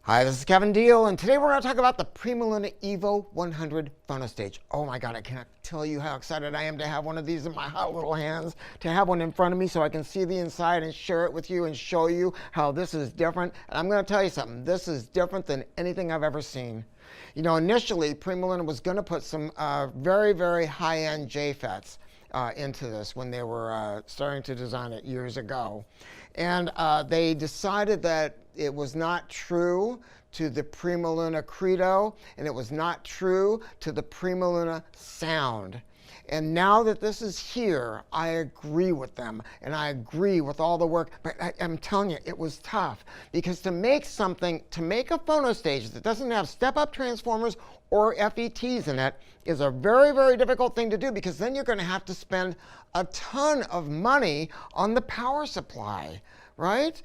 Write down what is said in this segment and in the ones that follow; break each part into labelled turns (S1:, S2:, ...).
S1: Hi, this is Kevin Deal, and today we're going to talk about the PrimaLuna EVO 100 Phonostage. Oh my God, I cannot tell you how excited I am to have one of these in my hot little hands, to have one in front of me so I can see the inside and share it with you and show you how this is different. And I'm going to tell you something, this is different than anything I've ever seen. You know, initially, PrimaLuna was going to put some very, very high-end 𝗀𝗱s into this when they were starting to design it years ago. And they decided that it was not true to the PrimaLuna credo, and it was not true to the PrimaLuna sound. And now that this is here, I agree with them, and I agree with all the work. But I'm telling you, it was tough, because to make something, to make a Phonostage that doesn't have step-up transformers or FETs in it is a very, very difficult thing to do, because then you're going to have to spend a ton of money on the power supply. Right?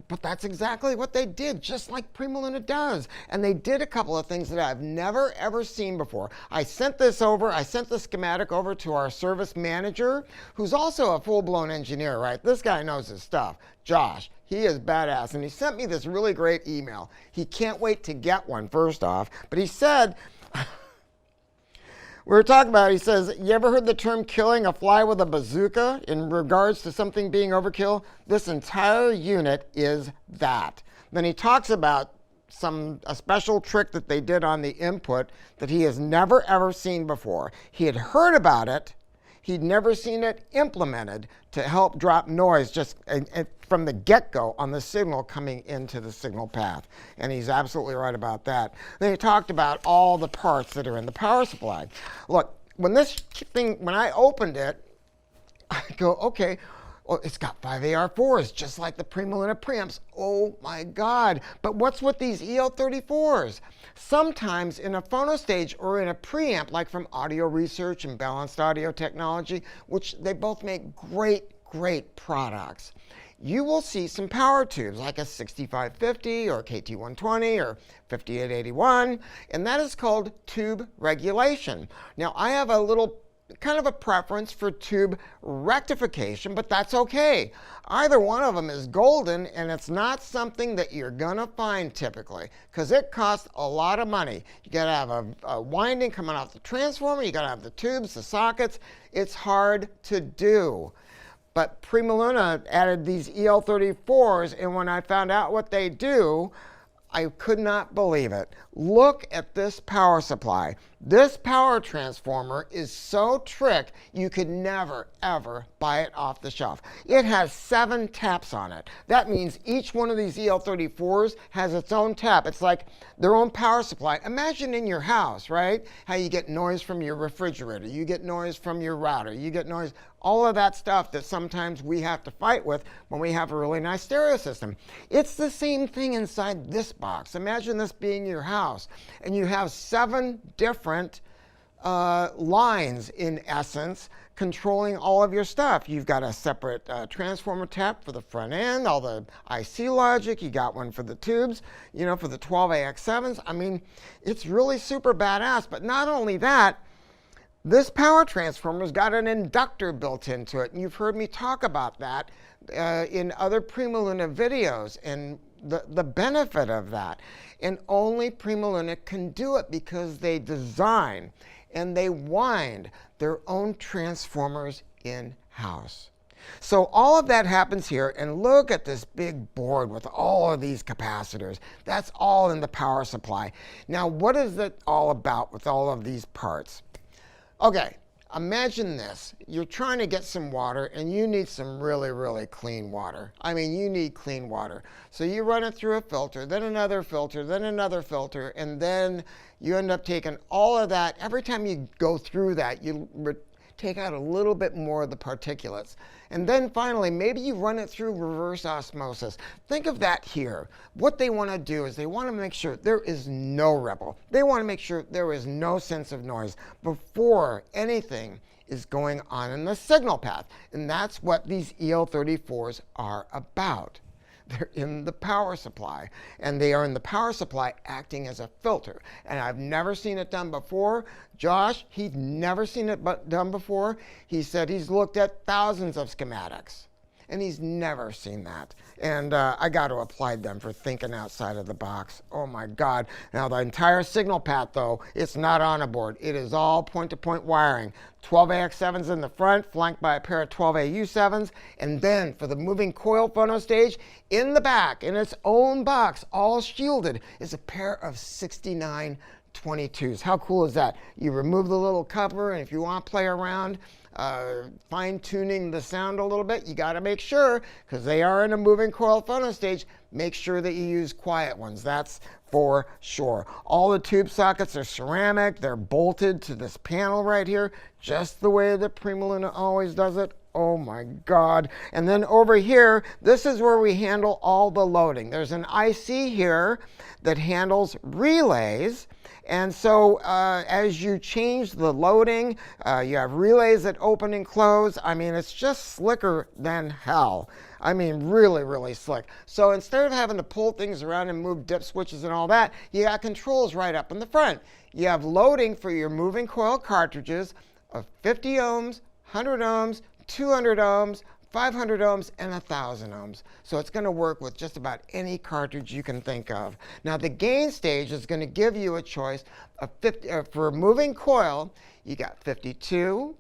S1: But that's exactly what they did, just like PrimaLuna does. And they did a couple of things that I've never, ever seen before. I sent the schematic over to our service manager, who's also a full-blown engineer, right? This guy knows his stuff. Josh, he is badass. And he sent me this really great email. He can't wait to get one, first off. But he said, we were talking about, he says, you ever heard the term killing a fly with a bazooka in regards to something being overkill? This entire unit is that. Then he talks about a special trick that they did on the input that he has never ever seen before. He had heard about it. He'd never seen it implemented to help drop noise just from the get-go on the signal coming into the signal path. And he's absolutely right about that. Then he talked about all the parts that are in the power supply. Look, when I opened it, I go, okay, well, it's got 5 AR4s, just like the PrimaLuna preamps. Oh my God. But what's with these EL34s? Sometimes in a Phonostage or in a preamp, like from Audio Research and Balanced Audio Technology, which they both make great, great products, you will see some power tubes like a 6550 or KT120 or 5881, and that is called tube regulation. Now, I have a little kind of a preference for tube rectification, but that's okay. Either one of them is golden, and it's not something that you're gonna find typically, because it costs a lot of money. You gotta have a winding coming off the transformer, you gotta have the tubes, the sockets. It's hard to do. But PrimaLuna added these EL34s, and when I found out what they do, I could not believe it. Look at this power supply. This power transformer is so trick, you could never, ever buy it off the shelf. It has 7 taps on it. That means each one of these EL34s has its own tap. It's like their own power supply. Imagine in your house, right? How you get noise from your refrigerator, you get noise from your router, you get noise, all of that stuff that sometimes we have to fight with when we have a really nice stereo system. It's the same thing inside this box. Imagine this being your house, and you have 7 different lines, in essence, controlling all of your stuff. You've got a separate transformer tap for the front end, all the IC logic. You got one for the tubes, you know, for the 12AX7s. I mean, it's really super badass. But not only that, this power transformer's got an inductor built into it. And you've heard me talk about that in other PrimaLuna videos and the benefit of that. And only PrimaLuna can do it because they design and they wind their own transformers in-house. So all of that happens here, and look at this big board with all of these capacitors. That's all in the power supply. Now, what is it all about with all of these parts? Okay, imagine this. You're trying to get some water, and you need some really, really clean water. I mean, you need clean water. So you run it through a filter, then another filter, then another filter, and then you end up taking all of that. Every time you go through that, you take out a little bit more of the particulates. And then finally, maybe you run it through reverse osmosis. Think of that here. What they want to do is they want to make sure there is no ripple. They want to make sure there is no sense of noise before anything is going on in the signal path. And that's what these EL34s are about. They're in the power supply, and they are in the power supply acting as a filter. And I've never seen it done before. Josh, he'd never seen it done before. He said he's looked at thousands of schematics. and he's never seen that. And I got to applaud them for thinking outside of the box. Oh my God. Now the entire signal path though, it's not on a board. It is all point-to-point wiring. 12AX7s in the front, flanked by a pair of 12AU7s. And then for the moving coil phono stage, in the back, in its own box, all shielded, is a pair of 69 22s. How cool is that? You remove the little cover, and if you want to play around fine-tuning the sound a little bit, you got to make sure, because they are in a moving coil phono stage, make sure that you use quiet ones. That's for sure. All the tube sockets are ceramic. They're bolted to this panel right here, just the way that PrimaLuna always does it. Oh my God. And then over here, this is where we handle all the loading. There's an IC here that handles relays. And so as you change the loading, you have relays that open and close. I mean, it's just slicker than hell. I mean, really, really slick. So instead of having to pull things around and move dip switches and all that, you got controls right up in the front. You have loading for your moving coil cartridges of 50 ohms, 100 ohms, 200 ohms, 500 ohms, and 1,000 ohms. So it's going to work with just about any cartridge you can think of. Now the gain stage is going to give you a choice of 50, for moving coil, you got 52,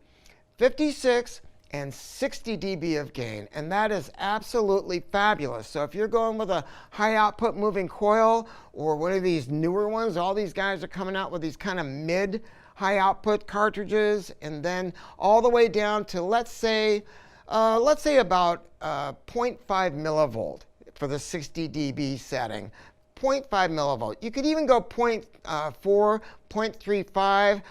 S1: 56, and 60 dB of gain. And that is absolutely fabulous. So if you're going with a high output moving coil or one of these newer ones, all these guys are coming out with these kind of mid high output cartridges, and then all the way down to, let's say about 0.5 millivolt for the 60 dB setting. 0.5 millivolt. You could even go 0.4, 0.35, 0.2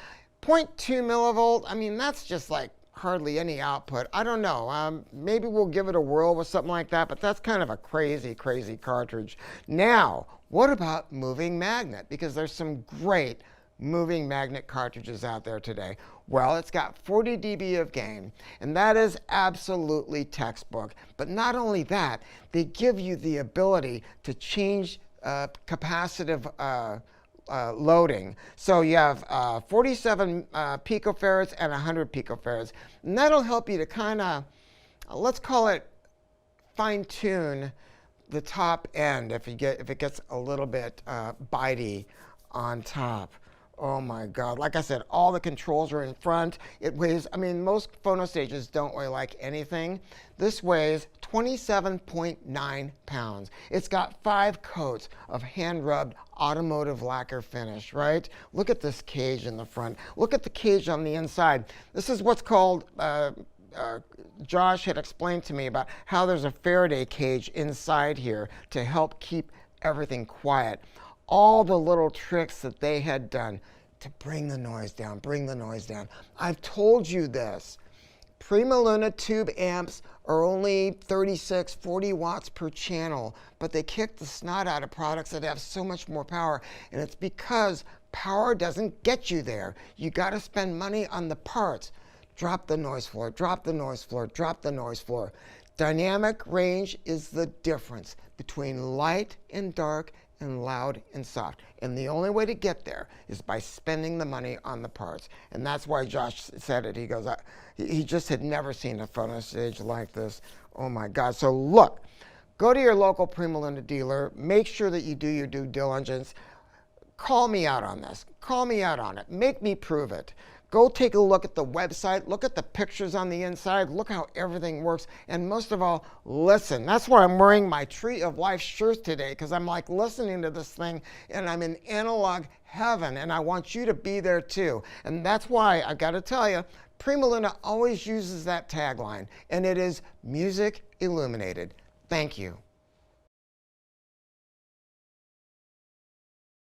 S1: millivolt. I mean, that's just like hardly any output. I don't know. Maybe we'll give it a whirl with something like that, but that's kind of a crazy, crazy cartridge. Now, what about moving magnet? Because there's some great moving magnet cartridges out there today. Well, it's got 40 dB of gain, and that is absolutely textbook. But not only that, they give you the ability to change capacitive loading. So you have 47 picofarads and 100 picofarads, and that'll help you to kind of, let's call it, fine-tune the top end if it gets a little bit bitey on top. Oh my God. Like I said, all the controls are in front. It weighs, I mean, most phono stages don't weigh like anything. This weighs 27.9 pounds. It's got 5 coats of hand-rubbed automotive lacquer finish, right? Look at this cage in the front. Look at the cage on the inside. This is what's called, Josh had explained to me about how there's a Faraday cage inside here to help keep everything quiet. All the little tricks that they had done to bring the noise down, bring the noise down. I've told you this. PrimaLuna tube amps are only 36, 40 watts per channel, but they kick the snot out of products that have so much more power. And it's because power doesn't get you there. You got to spend money on the parts. Drop the noise floor, drop the noise floor, drop the noise floor. Dynamic range is the difference between light and dark and loud and soft. And the only way to get there is by spending the money on the parts. And that's why Josh said it. He goes, he just had never seen a phono stage like this. Oh my God. So look, go to your local PrimaLuna dealer. Make sure that you do your due diligence. Call me out on this. Call me out on it. Make me prove it. Go take a look at the website, look at the pictures on the inside, look how everything works, and most of all, listen. That's why I'm wearing my Tree of Life shirt today, because I'm like listening to this thing, and I'm in analog heaven, and I want you to be there too. And that's why I've got to tell you, PrimaLuna always uses that tagline, and it is music illuminated. Thank you.